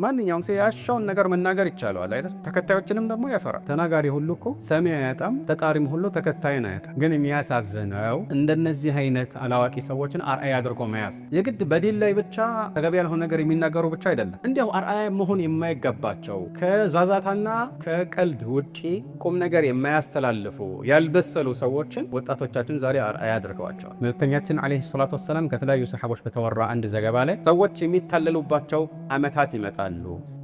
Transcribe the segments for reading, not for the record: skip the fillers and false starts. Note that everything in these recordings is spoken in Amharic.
ማንኛውም ሰው ያሻውን ነገር መናገር ይቻላል አይደል? ተከታዮችንም ደግሞ ያፈራል። ተናጋሪ ሁሉ እኮ ሰሚ አያጣም፣ ተጣሪም ሁሉ ተከታይን አያጣም። ግን የሚያሳዝነው እንደነዚህ አይነት አላዋቂ ሰዎችን አርአያ አድርጎ መያዝ የግድ በዲን ላይ ብቻ ተገቢ ያልሆነ ነገር የሚናገሩ ብቻ አይደለም። እንዲያው አርአያ መሆን የማይገባቸው ከዛዛታና ከቀልድ ውጪ ቁም ነገር የማያስተላልፉ ያልበሰሉ ሰዎችን ወጣቶቻችን ዛሬ አርአያ አድርገዋቸዋል። መልእክተኛችን አለይሂ ሰላቱ ወሰላም ከተለያዩ ሰሃቦች በተወራ አንድ ዘገባ ላይ ሰዎች የሚታለሉባቸው አመታት ይመጣሉ።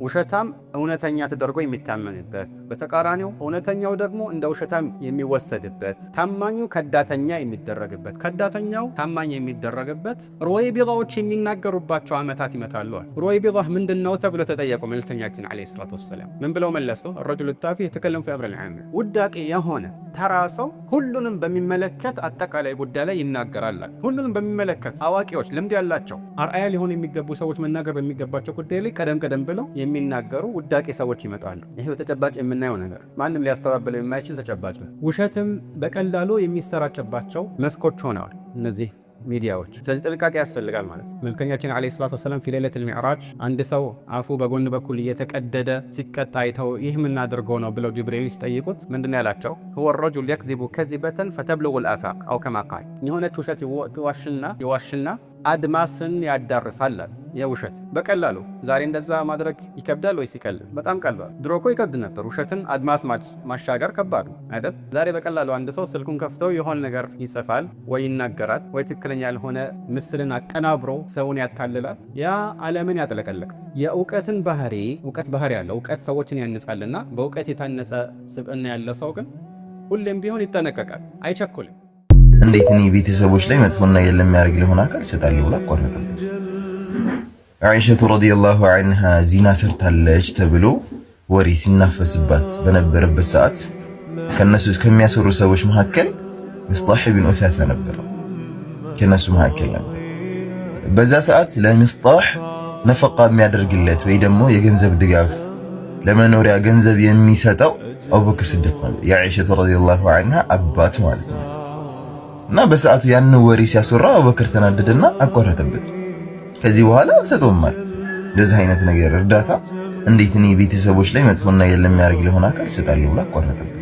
ውሸታም እውነተኛ ተደርጎ የሚታመንበት፣ በተቃራኒው እውነተኛው ደግሞ እንደ ውሸታም የሚወሰድበት፣ ታማኙ ከዳተኛ የሚደረግበት፣ ከዳተኛው ታማኝ የሚደረግበት ሩወይቢዳዎች የሚናገሩባቸው አመታት ይመጣሉ። ሩወይቢዳ ምንድነው ተብሎ ተጠየቁ መልእክተኛችን አለይሂ ሰላቱ ወሰላም ምን ብለው መለሱ? الرجل التافه يتكلم في امر العام ውዳቂ የሆነ ተራ ሰው ሁሉንም በሚመለከት አጠቃላይ ጉዳይ ላይ ይናገራል። ሁሉንም በሚመለከት አዋቂዎች፣ ልምድ ያላቸው አርአያ ሊሆን የሚገቡ ሰዎች መናገር በሚገባቸው ጉዳይ ላይ ቀደም ብለው የሚናገሩ ውዳቂ ሰዎች ይመጣሉ። ይሄ በተጨባጭ የምናየው ነገር ማንም ሊያስተባብለው የማይችል ተጨባጭ ነው። ውሸትም በቀላሉ የሚሰራጭባቸው መስኮች ሆነዋል እነዚህ ሚዲያዎች። ስለዚህ ጥንቃቄ ያስፈልጋል ማለት ነው። መልእክተኛችን አለይሂ ሰላቱ ወሰላም في ليلة المعراج አንድ ሰው አፉ በጎን በኩል እየተቀደደ ሲቀጣ አይተው ይህ ምን አድርገው ነው ብለው ጅብሪል ሲጠይቁት ምንድነው ያላቸው? هو الرجل يكذب كذبة فتبلغ الآفاق أو كما قال የሆነች ውሸት ይዋሽና አድማስን ያዳርሳል። የውሸት በቀላሉ ዛሬ እንደዛ ማድረግ ይከብዳል ወይስ ይቀላል? በጣም ቀላል። ድሮ እኮ ይከብድ ነበር። ውሸትን አድማስ ማሻገር ከባድ ነው አይደል? ዛሬ በቀላሉ አንድ ሰው ስልኩን ከፍተው የሆነ ነገር ይጽፋል ወይ ይናገራል ወይ ትክክለኛ ያልሆነ ምስልን አቀናብሮ ሰውን ያታልላል። ያ ዓለምን ያጥለቀልቅ። የእውቀትን እውቀት ባህሪ ያለው እውቀት ሰዎችን ያንጻልና በእውቀት የታነጸ ስብዕና ያለ ሰው ግን ሁሌም ቢሆን ይጠነቀቃል፣ አይቸኩልም። እንዴት እኔ ቤተሰቦች ላይ መጥፎና የለም ያርግ ለሆነ አካል ሰጣለሁ ብላ ቆረጠበት። አይሸቱ ረዲየላሁ ዐንሃ ዚና ሰርታለች ተብሎ ወሬ ሲናፈስባት በነበረበት ሰዓት ከነሱ ከሚያሰሩ ሰዎች መካከል ምስጣህ ኢብኑ ኡሳሳ ነበር። ከነሱ መካከል ነበር። በዛ ሰዓት ለምስጣህ ነፈቃ የሚያደርግለት ወይ ደግሞ የገንዘብ ድጋፍ ለመኖሪያ ገንዘብ የሚሰጠው አቡበክር ሲዲቅ ማለት የአይሸቱ ረዲየላሁ ዐንሃ አባት ማለት ነው። እና በሰዓቱ ያን ወሬ ሲያስወራ አቡበክር ተናደደና አቋረጠበት። ከዚህ በኋላ አልሰጠውም ማለት ለዚህ አይነት ነገር እርዳታ እንዴት እኔ ቤተሰቦች ላይ መጥፎና የለም ያርግ ለሆነ አካል ሰጣለሁ ብላ አቋረጠበት።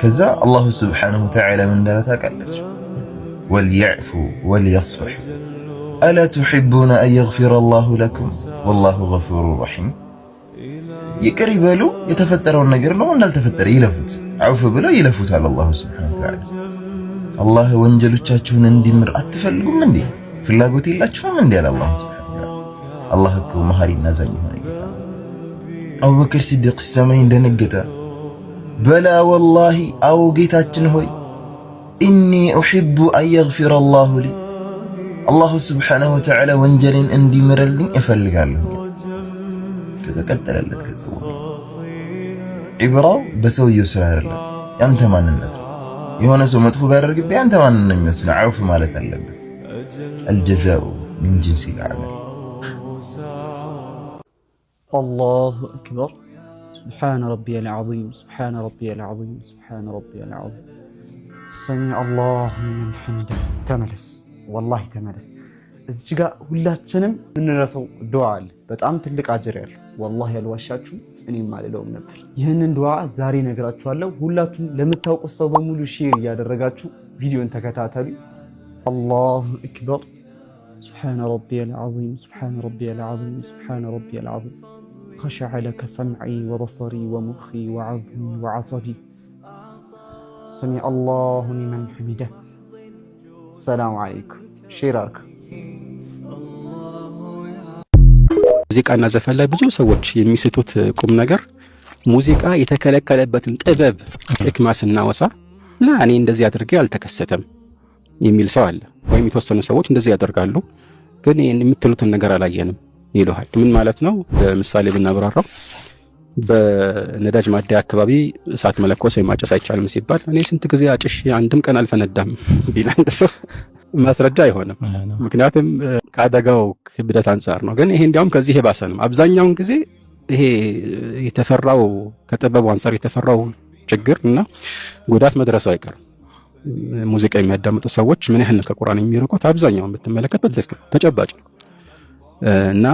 ከዛ አላሁ ሱብሓነሁ ወተዓላ ምን እንዳለ ታውቃለች? ወልየዕፉ ወልየስፈሑ አላ ቱሒቡነ አን የግፊረ አላሁ ለኩም ወላሁ ገፉሩ ረሒም። ይቅር ይበሉ፣ የተፈጠረውን ነገር ነው እንዳልተፈጠረ ይለፉት፣ አውፍ ብለው ይለፉታል አላሁ ሱብሓነሁ ወተዓላ። አላህ ወንጀሎቻችሁን እንዲምር አትፈልጉም እንዴ? ፍላጎት የላችሁም እንዴ? አላህ ሱብሓነሁ ወተዓላ። አላህ እኮ መሐሪና አዛኝ ሆነ ጌታ። አቡበክር ሲዲቅ ሲሰማኝ ደነገጠ። በላ ወላሂ አው ጌታችን ሆይ ኢኒ ኡሂቡ አን የግፊረ አላሁ ሊ፣ አላሁ ሱብሓነሁ ወተዓላ ወንጀሌን እንዲምርልኝ እፈልጋለሁ። ከተቀጠለለት ከዚህ ኢብራው በሰውየው ስራ አይደለም ያንተ ማንነት ነው። የሆነ ሰው መጥፎ ቢያደርግብህ ያንተ ማንነት ነው የሚወስነው። አውፍ ማለት አለብህ። الجزاء من جنس العمل. الله أكبر. سبحان ربي العظيم سبحان ربي العظيم سبحان ربي العظيم. سمع الله من حمده. ተመለስ والله ተመለስ። እዚህ ጋር ሁላችንም እንረሳው ዱዓ አለ፣ በጣም ትልቅ አጅር ያለው والله ያልዋሻችሁ እኔም አልለውም ነበር። ይህንን ዱዓ ዛሬ ነግራችኋለሁ። ሁላችሁም ለምታውቁት ሰው በሙሉ ሼር እያደረጋችሁ ቪዲዮን ተከታተሉ። الله أكبر. سبحان ربي العظيم سبحان ربي العظيم سبحان ربي العظيم. خشع لك سمعي وبصري ومخي وعظمي وعصبي. سمع الله لمن حمده. السلام عليكم. شيرارك ሙዚቃና ዘፈን ላይ ብዙ ሰዎች የሚስቱት ቁም ነገር ሙዚቃ የተከለከለበትን ጥበብ ህክማ ስናወሳ እኔ እንደዚህ አድርጌ አልተከሰተም የሚል ሰው አለ። ወይም የተወሰኑ ሰዎች እንደዚህ ያደርጋሉ ግን የምትሉትን ነገር አላየንም ይሉሃል። ምን ማለት ነው? በምሳሌ ብናብራራው በነዳጅ ማደያ አካባቢ እሳት መለኮስ ወይ ማጨስ አይቻልም ሲባል እኔ ስንት ጊዜ አጭሽ አንድም ቀን አልፈነዳም ቢል አንድ ሰው ማስረጃ አይሆንም። ምክንያቱም ከአደጋው ክብደት አንፃር ነው። ግን ይሄ እንዲያውም ከዚህ የባሰ ነው። አብዛኛውን ጊዜ ይሄ የተፈራው ከጥበቡ አንፃር የተፈራው ችግር እና ጉዳት መድረሱ አይቀርም። ሙዚቃ የሚያዳምጡ ሰዎች ምን ያህል ከቁርአን የሚርቁት አብዛኛውን ብትመለከት በትክክል ተጨባጭ ነው። እና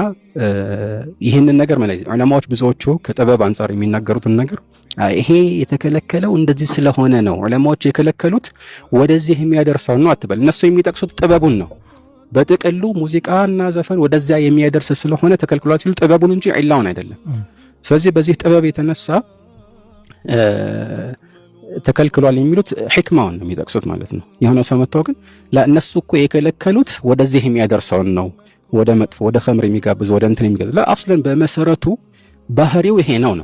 ይህንን ነገር ማለት ዑለማዎች ብዙዎቹ ከጥበብ አንጻር የሚናገሩትን ነገር ይሄ የተከለከለው እንደዚህ ስለሆነ ነው ዑለማዎች የከለከሉት ወደዚህ የሚያደርሰው ነው አትበል። እነሱ የሚጠቅሱት ጥበቡን ነው። በጥቅሉ ሙዚቃና ዘፈን ወደዚያ የሚያደርስ ስለሆነ ተከልክሏል ሲሉ ጥበቡን እንጂ ዒላውን አይደለም። ስለዚህ በዚህ ጥበብ የተነሳ ተከልክሏል የሚሉት ሕክማውን ነው የሚጠቅሱት ማለት ነው። የሆነ ሰው መጥተው ግን ለእነሱ እኮ የከለከሉት ወደዚህ የሚያደርሰውን ነው፣ ወደ መጥፎ ወደ ኸምር የሚጋብዝ ወደ እንትን የሚጋብዝ ለአስለን በመሰረቱ ባህሪው ይሄ ነው።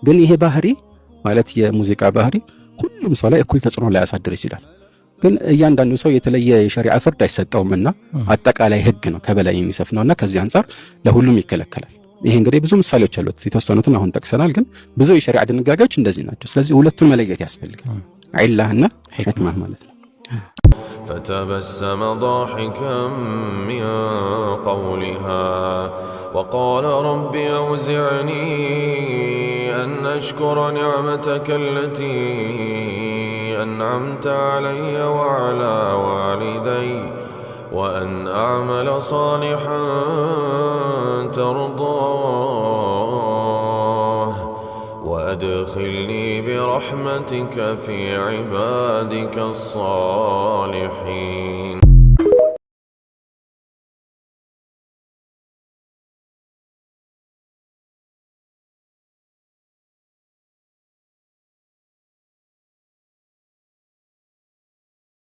ግን ይሄ ባህሪ ማለት የሙዚቃ ባህሪ ሁሉም ሰው ላይ እኩል ተጽዕኖ ላይ ያሳድር ይችላል። ግን እያንዳንዱ ሰው የተለየ የሸሪዓ ፍርድ አይሰጠውምና አጠቃላይ ህግ ነው ከበላይ የሚሰፍነውና ከዚህ አንፃር ለሁሉም ይከለከላል። ይሄ እንግዲህ ብዙ ምሳሌዎች አሉት፣ የተወሰኑትን አሁን ጠቅሰናል። ግን ብዙ የሸሪዓ ድንጋጌዎች እንደዚህ ናቸው። ስለዚህ ሁለቱን መለየት ያስፈልጋል፣ ዒላህና ሕክማ ማለት ነው። فتبسم ضاحكا من قولها وقال رب أوزعني أن أشكر نعمتك التي أنعمت علي وعلى والدي وأن أعمل صالحا ترضاه وأدخلني برحمتك في عبادك الصالحين.